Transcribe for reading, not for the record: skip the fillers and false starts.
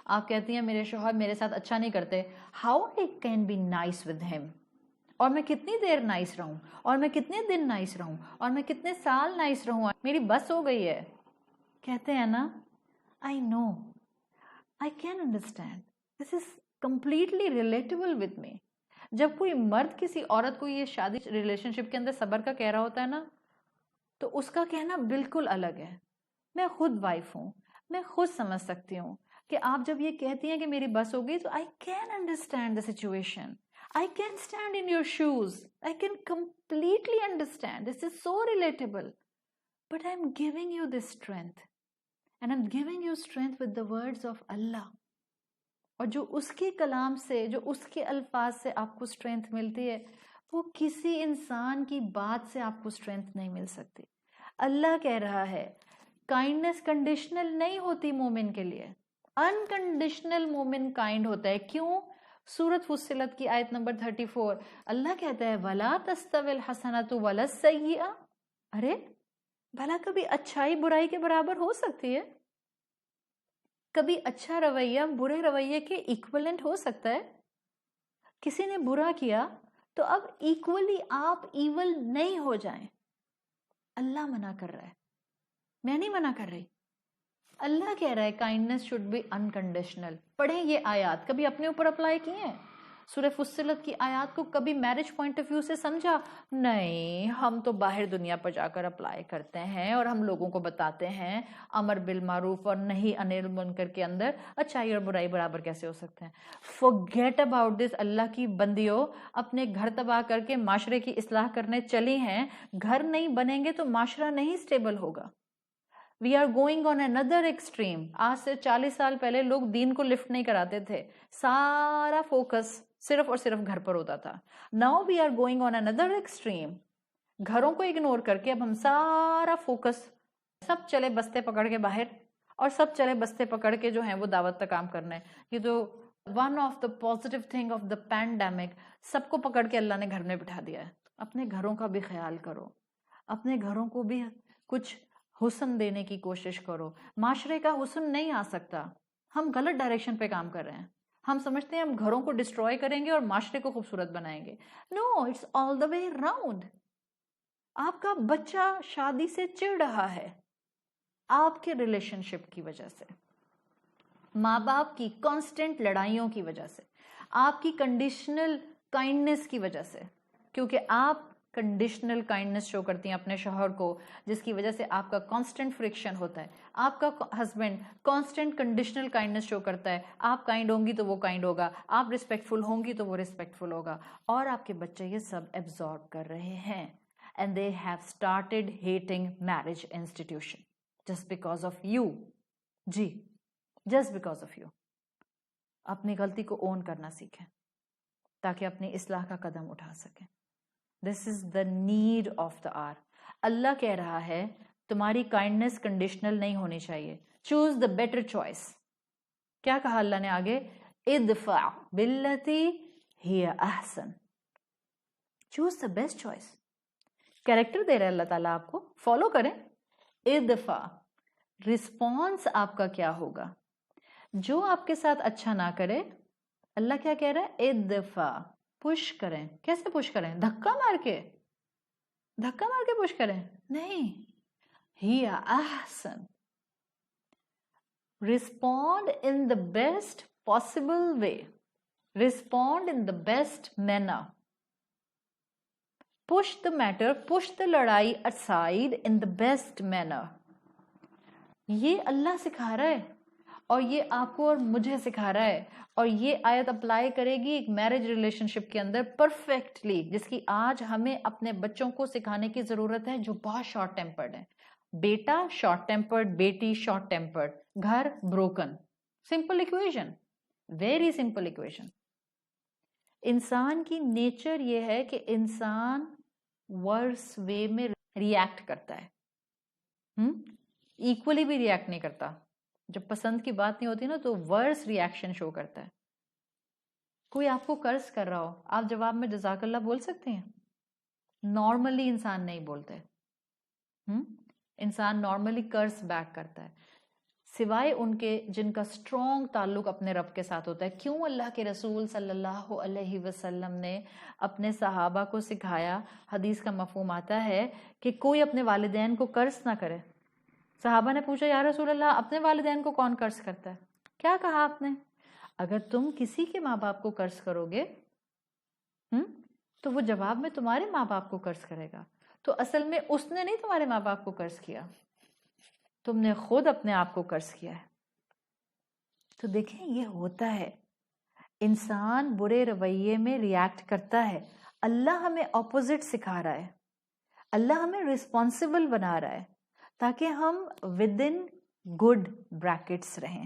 آپ کہتی ہیں میرے شوہر میرے ساتھ اچھا نہیں کرتے, how I can be nice with him, اور میں کتنی دیر نائس رہوں, اور میں کتنے دن نائس رہوں, اور میں کتنے سال نائس رہوں, میری بس ہو گئی ہے. کہتے ہیں نا I know, I can understand, this is completely relatable with me. جب کوئی مرد کسی عورت کو یہ شادی ریلیشن شپ کے اندر صبر کا کہہ رہا ہوتا ہے نا, تو اس کا کہنا بالکل الگ ہے. میں خود وائف ہوں, میں خود سمجھ سکتی ہوں کہ آپ جب یہ کہتی ہیں کہ میری بس ہو گئی, تو آئی can understand the situation, I can stand in your shoes. I can completely understand. This is so relatable. But I'm giving you this strength. And I'm giving you strength with the words of Allah. اور جو اس کے کلام سے, جو اس کے الفاظ سے آپ کو strength ملتی ہے, وہ کسی انسان کی بات سے آپ کو strength نہیں مل سکتی. اللہ کہہ رہا ہے kindness conditional نہیں ہوتی مومن کے لیے. Unconditional مومن kind ہوتا ہے. کیوں؟ سورت فصلت کی آیت نمبر 34 اللہ کہتا ہے وَلَا تَسْتَوِي الْحَسَنَةُ وَلَا السَّيِّئَةُ. ارے بھلا کبھی اچھائی برائی کے برابر ہو سکتی ہے؟ کبھی اچھا رویہ برے رویے کے ایکولنٹ ہو سکتا ہے؟ کسی نے برا کیا تو اب ایکولی آپ ایول نہیں ہو جائیں. اللہ منع کر رہا ہے, میں نہیں منع کر رہی. اللہ کہہ رہا ہے کائنڈنس شوڈ بی انکنڈیشنل. پڑھیں یہ آیات, کبھی اپنے اوپر اپلائی کیے ہیں؟ سورہ فصلت کی آیات کو کبھی میرج پوائنٹ آف ویو سے سمجھا؟ نہیں, ہم تو باہر دنیا پر جا کر اپلائی کرتے ہیں اور ہم لوگوں کو بتاتے ہیں امر بالمعروف اور نہی عن المنکر کے اندر اچھائی اور برائی برابر کیسے ہو سکتے ہیں. forget about this. اللہ کی بندیوں, اپنے گھر تباہ کر کے معاشرے کی اصلاح کرنے چلی ہیں. گھر نہیں بنیں گے تو معاشرہ نہیں سٹیبل ہوگا. We are going on another extreme. آج سے 40 سال پہلے لوگ دین کو لفٹ نہیں کراتے تھے, سارا فوکس صرف اور صرف گھر پر ہوتا تھا. Now we are going on another extreme. گھروں کو اگنور کر کے اب ہم سارا فوکس, سب چلے بستے پکڑ کے باہر, اور سب چلے بستے پکڑ کے جو ہیں وہ دعوت تک کام کرنا ہے. یہ تو one of the positive thing of the pandemic, سب کو پکڑ کے اللہ نے گھر میں بٹھا دیا ہے. اپنے گھروں کا بھی خیال کرو, اپنے گھروں کو بھی کچھ حسن دینے کی کوشش کرو. معاشرے کا حسن نہیں آ سکتا, ہم غلط ڈائریکشن پہ کام کر رہے ہیں. ہم سمجھتے ہیں ہم گھروں کو ڈسٹروائے کریں گے اور معاشرے کو خوبصورت بنائیں گے. No, it's all the way round. آپ کا بچہ شادی سے چڑ رہا ہے آپ کے ریلیشن شپ کی وجہ سے, ماں باپ کی کانسٹنٹ لڑائیوں کی وجہ سے, آپ کی کنڈیشنل کائنڈنس کی وجہ سے, کیونکہ آپ کنڈیشنل کائنڈنس شو کرتی ہیں اپنے شوہر کو, جس کی وجہ سے آپ کا کانسٹنٹ فرکشن ہوتا ہے. آپ کا ہسبینڈ کانسٹنٹ کنڈیشنل کائنڈنس شو کرتا ہے, آپ کائنڈ ہوں گی تو وہ کائنڈ ہوگا, آپ ریسپیکٹفل ہوں گی تو وہ ریسپیکٹفل ہوگا, اور آپ کے بچے یہ سب ایبزارب کر رہے ہیں. And they have started hating marriage institution just because of you. G, just because of you. اپنی غلطی کو اون کرنا سیکھیں تاکہ اپنی اصلاح کا قدم اٹھا سکیں. This is the need of the hour. اللہ کہہ رہا ہے تمہاری کائنڈنس کنڈیشنل نہیں ہونی چاہیے. Choose the better choice. کیا کہا اللہ نے آگے؟ ادفع باللتی ہی احسن. Choose the best choice. Character دے رہے اللہ تعالیٰ آپ کو, فالو کریں. ادفع, رسپانس آپ کا کیا ہوگا؟ جو آپ کے ساتھ اچھا نہ کرے, اللہ کیا کہہ رہا ہے؟ ادفع, پش کریں. کیسے پش کریں؟ دھکا مار کے, دھکا مار کے پش کریں؟ نہیں. ہی احسن. Respond in the best possible way, respond in the best manner. push the matter, push the لڑائی aside in the best manner. یہ اللہ سکھا رہا ہے, اور یہ آپ کو اور مجھے سکھا رہا ہے, اور یہ آیت اپلائی کرے گی ایک میرج ریلیشن شپ کے اندر پرفیکٹلی, جس کی آج ہمیں اپنے بچوں کو سکھانے کی ضرورت ہے جو بہت شارٹ ٹیمپرڈ ہے. بیٹا شارٹ ٹیمپرڈ, بیٹی شارٹ ٹیمپرڈ, گھر broken. Simple equation, very simple equation. انسان کی نیچر یہ ہے کہ انسان ورس وے میں ریئیکٹ کرتا ہے, ایکولی بھی ریئیکٹ نہیں کرتا. جب پسند کی بات نہیں ہوتی نا تو ورس ریئیکشن شو کرتا ہے. کوئی آپ کو قرض کر رہا ہو, آپ جواب میں جزاک اللہ بول سکتے ہیں؟ نارملی انسان نہیں بولتے. انسان نارملی قرض بیک کرتا ہے. سوائے ان کے جن کا اسٹرانگ تعلق اپنے رب کے ساتھ ہوتا ہے. کیوں اللہ کے رسول صلی اللہ علیہ وسلم نے اپنے صحابہ کو سکھایا؟ حدیث کا مفہوم آتا ہے کہ کوئی اپنے والدین کو قرض نہ کرے. صحابہ نے پوچھا یا رسول اللہ اپنے والدین کو کون قرض کرتا ہے؟ کیا کہا آپ نے؟ اگر تم کسی کے ماں باپ کو قرض کرو گے تو وہ جواب میں تمہارے ماں باپ کو قرض کرے گا. تو اصل میں اس نے نہیں تمہارے ماں باپ کو قرض کیا، تم نے خود اپنے آپ کو قرض کیا ہے. تو دیکھیں یہ ہوتا ہے، انسان برے رویے میں ریاکٹ کرتا ہے. اللہ ہمیں اپوزٹ سکھا رہا ہے، اللہ ہمیں ریسپانسبل بنا رہا ہے تاکہ ہم ود ان گڈ بریکٹس رہیں.